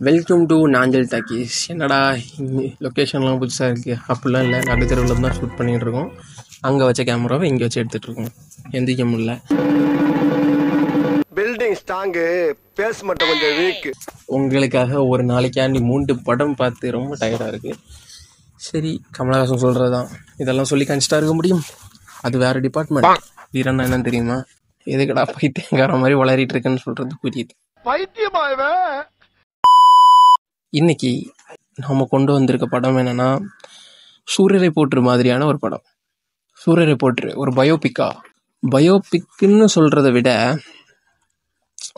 Welcome to நாஞ்சல் talkies. என்னடா லொக்கேஷன்லாம் புதுசாக இருக்குது அப்படிலாம் இல்லை, நடுத்தருவில் தான் ஷூட் பண்ணிகிட்டு இருக்கோம். அங்கே வச்ச கேமராவை இங்கே வச்சு எடுத்துகிட்டு இருக்கோம். எந்திரிக்க முடியல, பில்டிங் ஸ்ட்ராங்கு, பேஸ் மட்டும் கொஞ்சம் வீக். உங்களுக்காக ஒரு நாளைக்காண்டி 3 படம் பார்த்து ரொம்ப டயர்டாக இருக்குது. சரி, கமலஹாசன் சொல்கிறது தான், இதெல்லாம் சொல்லி கன்ஸ்டாக இருக்க முடியும். அது வேறு டிபார்ட்மெண்ட். வீரன்னா என்னன்னு தெரியுமா? எதுக்கடா பைத்தியங்கிற மாதிரி வளரிட்டு இருக்குன்னு சொல்கிறது புரியுது. பைத்தியமாவே இன்னைக்கு நாம் கொண்டு வந்திருக்க படம் என்னென்னா, சூரியரை போற்று மாதிரியான ஒரு படம். சூரியரை போற்று ஒரு பயோபிக்குன்னு சொல்கிறத விட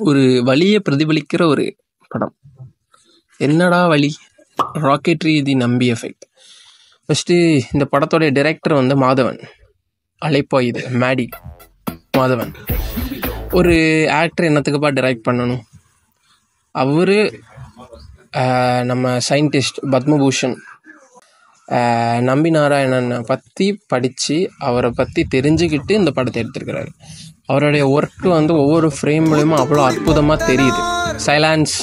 ஒரு வலியை பிரதிபலிக்கிற ஒரு படம். என்னடா வலி? ராக்கெட்ரி தி நம்பி எஃபெக்ட். ஃபஸ்ட்டு இந்த படத்தோடைய டைரக்டர் வந்து மாதவன். அழைப்பா இது மேடி மாதவன். ஒரு ஆக்டர் என்னத்துக்குப்பா டைரக்ட் பண்ணணும்? அவர் நம்ம சயின்டிஸ்ட் பத்மபூஷன் நம்பி நாராயணனை பற்றி படித்து அவரை பற்றி தெரிஞ்சுக்கிட்டு இந்த படத்தை எடுத்திருக்கிறாரு. அவருடைய ஒர்க்கு வந்து ஒவ்வொரு ஃப்ரேம் மூலயமா அவ்வளோ அற்புதமாக தெரியுது. சைலன்ஸ்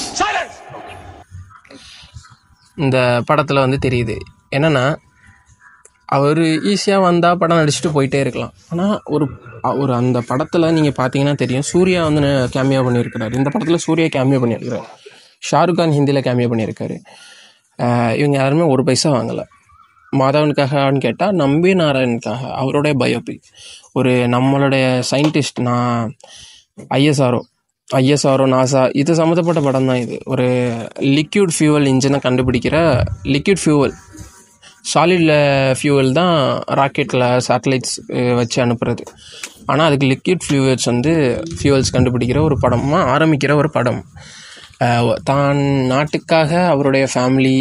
இந்த படத்தில் வந்து தெரியுது. என்னென்னா, அவர் ஈஸியாக வந்தால் படம் நடிச்சுட்டு போயிட்டே இருக்கலாம். ஆனால் ஒரு அந்த படத்தில் நீங்கள் பார்த்தீங்கன்னா தெரியும், சூர்யா வந்து கேமியோ பண்ணியிருக்கிறாரு. இந்த படத்தில் சூர்யா கேமியோ பண்ணியிருக்கிறாரு. ஷாருக் கான் ஹிந்தியில் கேமியோ பண்ணியிருக்காரு. இவங்க யாருமே ஒரு பைசா வாங்கலை. மாதவனுக்காகன்னு கேட்டால் நம்பி நாராயணுக்காக, அவருடைய பயோபிக். ஒரு நம்மளுடைய சயின்டிஸ்ட், நான் ஐஎஸ்ஆர்ஓ நாசா இது சம்மந்தப்பட்ட படம் தான் இது. ஒரு லிக்யூட் ஃபியூவல் இன்ஜினை கண்டுபிடிக்கிற லிக்யூட் ஃபியூவல், சாலிட் ஃபியூவல் தான் ராக்கெட்டில் சேட்டலைட்ஸ் வச்சு அனுப்புறது. ஆனால் அதுக்கு லிக்விட் ஃபியூவல்ஸ் கண்டுபிடிக்கிற ஒரு படமாக ஆரம்பிக்கிற ஒரு படம். தான் நாட்டுக்காக அவருடைய ஃபேமிலி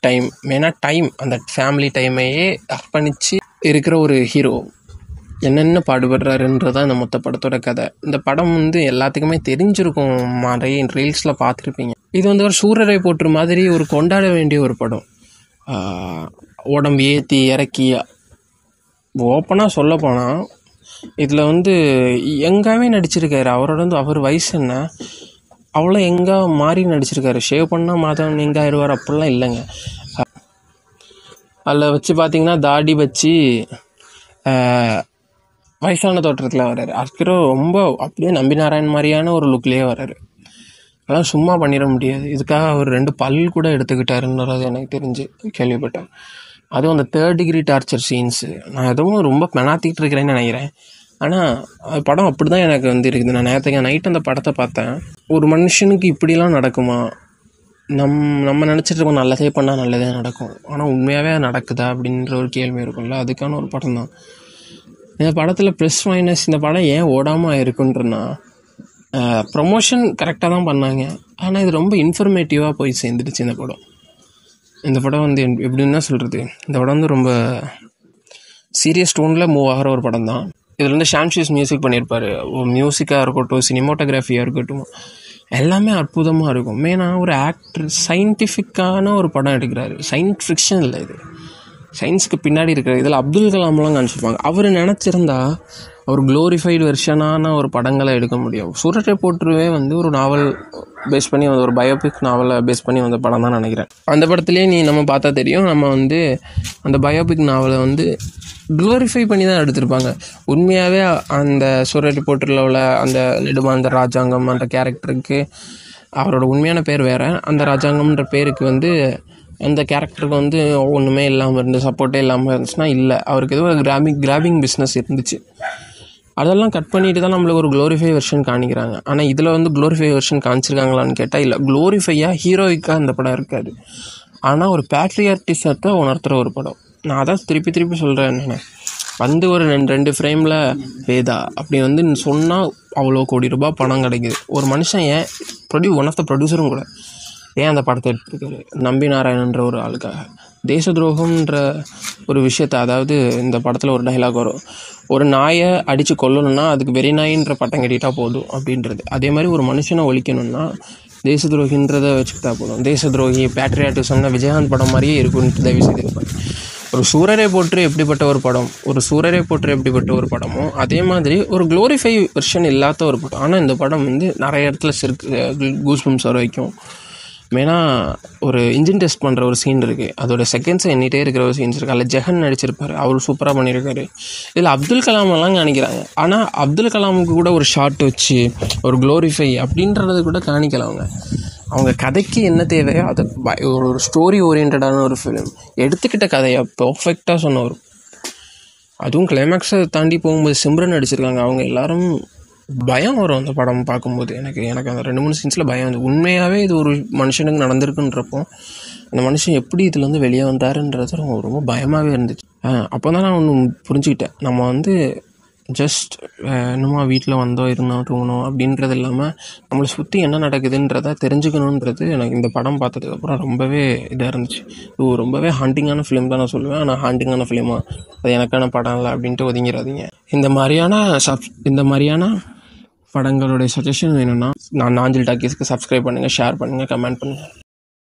டைம், மெயினாக அந்த ஃபேமிலி டைமையே அர்ப்பணித்து இருக்கிற ஒரு ஹீரோ என்னென்ன பாடுபடுறாருன்றதான் இந்த மொத்த படத்தோட கதை. இந்த படம் வந்து எல்லாத்துக்குமே தெரிஞ்சிருக்கும், நிறைய ரீல்ஸில் பார்த்துருப்பீங்க. இது வந்து ஒரு சூரியரை போற்று மாதிரி ஒரு கொண்டாட வேண்டிய ஒரு படம். உடம்பு ஏற்றி இறக்கி ஓப்பனாக சொல்ல போனால் இதில் வந்து எங்காவே நடிச்சிருக்காரு. அவர் வயசு என்ன, அவ்வளோ எங்கே மாறி நடிச்சிருக்காரு. ஷேவ் பண்ணால் மாதவன் எங்கே ஆயிடுவார் அப்படிலாம் இல்லைங்க. அதில் வச்சு பார்த்தீங்கன்னா தாடி வச்சு வயசான தோற்றத்தில் வர்றாரு. அதுக்கு ரொம்ப அப்படியே நம்பி நாராயண் மாதிரியான ஒரு லுக்லேயே வர்றாரு. அதெல்லாம் சும்மா பண்ணிட முடியாது. இதுக்காக அவர் 2 பல் கூட எடுத்துக்கிட்டாருன்றது எனக்கு தெரிஞ்சு கேள்விப்பட்டேன். அதுவும் அந்த 3rd degree டார்ச்சர் சீன்ஸு, நான் எதுவும் ரொம்ப மெனாத்திக்கிட்டு இருக்கிறேன்னு நினைக்கிறேன். ஆனால் படம் அப்படி தான் எனக்கு வந்து இருக்குது. நான் நேற்றுக்கு நைட் அந்த படத்தை பார்த்தேன். ஒரு மனுஷனுக்கு இப்படிலாம் நடக்குமா? நம்ம நினச்சிட்டு இருக்கோம் நல்லதே பண்ணால் நல்லதே நடக்கும், ஆனால் உண்மையாகவே நடக்குதா அப்படின்ற ஒரு கேள்வி இருக்கும்ல. அதுக்கான ஒரு படம் தான் இந்த படத்தில். ப்ளஸ் மைனஸ் இந்த படம் ஏன் ஓடாமல் இருக்குன்றனா, ப்ரொமோஷன் கரெக்டாக தான் பண்ணாங்க, ஆனால் இது ரொம்ப இன்ஃபர்மேட்டிவாக போய் சேர்ந்துடுச்சு இந்த படம் வந்து எப்படின்னா சொல்கிறது, இந்த படம் வந்து ரொம்ப சீரியஸ் டோனில் மூவ் ஆகிற ஒரு படம் தான். இதில் வந்து ஷாம்ஷீஸ் மியூசிக் பண்ணியிருப்பார். மியூசிக்காக இருக்கட்டும், சினிமோட்டோகிராஃபியாக இருக்கட்டும், எல்லாமே அற்புதமாக இருக்கும். மெயினாக ஒரு ஆக்டர் சயின்டிஃபிக்கான ஒரு படம் எடுக்கிறாரு. சயின்ஸ் ஃபிக்ஷன் இல்லை இது, சயின்ஸுக்கு பின்னாடி இருக்கிற. இதில் அப்துல் கலாம்லாம் காமிச்சிருப்பாங்க. அவர் நினச்சிருந்தா ஒரு க்ளோரிஃபைடு வெர்ஷனான ஒரு படங்களை எடுக்க முடியும். சூரியரை போற்றுவே வந்து ஒரு நாவல் பேஸ் பண்ணி ஒரு பயோபிக் நாவலை பேஸ் பண்ணி வந்த படம் தான் நினைக்கிறேன். அந்த படத்துலேயே நம்ம பார்த்தா தெரியும், நம்ம வந்து அந்த பயோபிக் நாவலை வந்து க்ளோரிஃபை பண்ணி தான் எடுத்திருப்பாங்க. உண்மையாகவே அந்த சூரியரை போற்றுல உள்ள அந்த நெடுமாந்த ராஜாங்கம் அந்த கேரக்டருக்கு அவரோட உண்மையான பேர் வேறு. அந்த ராஜாங்கம்ன்ற பேருக்கு வந்து அந்த கேரக்டருக்கு வந்து ஒன்றுமே இல்லாமல் இருந்து, சப்போர்ட்டே இல்லாமல் இருந்துச்சுன்னா இல்லை, அவருக்கு ஏதோ ஒரு கிராபிங் பிஸ்னஸ் இருந்துச்சு. அதெல்லாம் கட் பண்ணிட்டு தான் நம்மளுக்கு ஒரு க்ளோரிஃபை வெர்ஷன் காணிக்கிறாங்க. ஆனால் இதில் வந்து க்ளோரிஃபை வெர்ஷன் காமிச்சிருக்காங்களான்னு கேட்டால் இல்லை. க்ளோரிஃபையாக ஹீரோயிக்காக இந்த படம் இருக்காது, ஆனால் ஒரு பேட்ரியாட்டிசத்தை உணர்த்துகிற ஒரு படம். நான் அதான் திருப்பி சொல்கிறேன். என்னென்ன வந்து ஒரு 2 ஃப்ரேமில் வேதா அப்படி வந்து சொன்னால் அவ்வளோ கோடி ரூபாய் பணம் கிடைக்குது. ஒரு மனுஷன் ஏன் ஒன் ஆஃப் த ப்ரொடியூசரும் கூட ஏன் அந்த படத்தை எடுத்துருக்காரு? நம்பி நாராயணன்ற ஒரு ஆளுக்காக. தேச துரோகம்ன்ற ஒரு விஷயத்தை, அதாவது இந்த படத்தில் ஒரு டைலாக் வரும், ஒரு நாயை அடித்து கொல்லணும்னா அதுக்கு வெறி நாயின்ற பட்டம் கட்டிட்டா போதும் அப்படின்றது. அதே மாதிரி ஒரு மனுஷனை ஒழிக்கணும்னா தேச துரோகின்றதை வச்சுக்கிட்டா போதும். தேச துரோகி பேட்ரியாட்டிசம்னா விஜயகாந்த் படம் மாதிரியே இருக்குன்ட்டு தயவு செய்து இருப்பாங்க. ஒரு சூரரை போற்று எப்படிப்பட்ட ஒரு படமோ அதே மாதிரி ஒரு க்ளோரிஃபை வெர்ஷன் இல்லாத ஒரு படம். ஆனால் இந்த படம் வந்து நிறைய இடத்துல கூஸ்பம்ஸ் வர வைக்கும். மெயினாக ஒரு இன்ஜின் டெஸ்ட் பண்ணுற ஒரு சீன் இருக்குது, அதோட செகண்ட்ஸ் எண்ணிட்டே இருக்கிற ஒரு சீன்ஸ் இருக்குது. அதில் ஜெகன் நடிச்சிருப்பார், அவர் சூப்பராக பண்ணியிருக்காரு. இதில் அப்துல் கலாமெல்லாம் காணிக்கிறாங்க, ஆனால் அப்துல் கலாமுக்கு கூட ஒரு ஷார்ட் வச்சு ஒரு க்ளோரிஃபை அப்படின்றது கூட காணிக்கல. அவங்க கதைக்கு என்ன தேவையோ அதை ஒரு ஸ்டோரி ஓரியன்டான ஒரு ஃபிலிம் எடுத்துக்கிட்ட கதையை பர்ஃபெக்டாக சொன்னவர். அதுவும் கிளைமேக்ஸை தாண்டி போகும்போது சிம்ரன் நடிச்சிருக்காங்க. அவங்க எல்லாரும் பயம் வரும் அந்த படம் பார்க்கும்போது. எனக்கு அந்த 2-3 சீன்ஸில் பயம் வந்து உண்மையாகவே இது ஒரு மனுஷனுக்கு நடந்திருக்குன்றப்போ அந்த மனுஷன் எப்படி இதுலேருந்து வெளியே வந்தாருன்றது ரொம்ப பயமாகவே இருந்துச்சு. அப்போ தான் நான் ஒன்று புரிஞ்சுக்கிட்டேன், நம்ம வந்து ஜஸ்ட் இன்னுமா வீட்டில் வந்தோம் இருந்தோம் தூங்கணும் அப்படின்றது இல்லாமல் நம்மளை சுற்றி என்ன நடக்குதுன்றதை தெரிஞ்சுக்கணுன்றது எனக்கு இந்த படம் பார்த்ததுக்கப்புறம் ரொம்பவே இதாக இருந்துச்சு. இது ரொம்பவே ஹாண்டிங்கான ஃபிலிம் தான் நான் சொல்லுவேன். ஆனால் ஹாண்டிங்கான ஃபிலிமாக அது எனக்கான படம் இல்லை அப்படின்ட்டு ஒதுங்கிறாதீங்க. இந்த மாதிரியான படங்களுடைய சஜஷன் வேணும்னா நான் நாஞ்சில் டாக்கீஸ்க்கு சப்ஸ்கிரைப் பண்ணுங்கள், ஷேர் பண்ணுங்கள், கமெண்ட் பண்ணுங்கள்.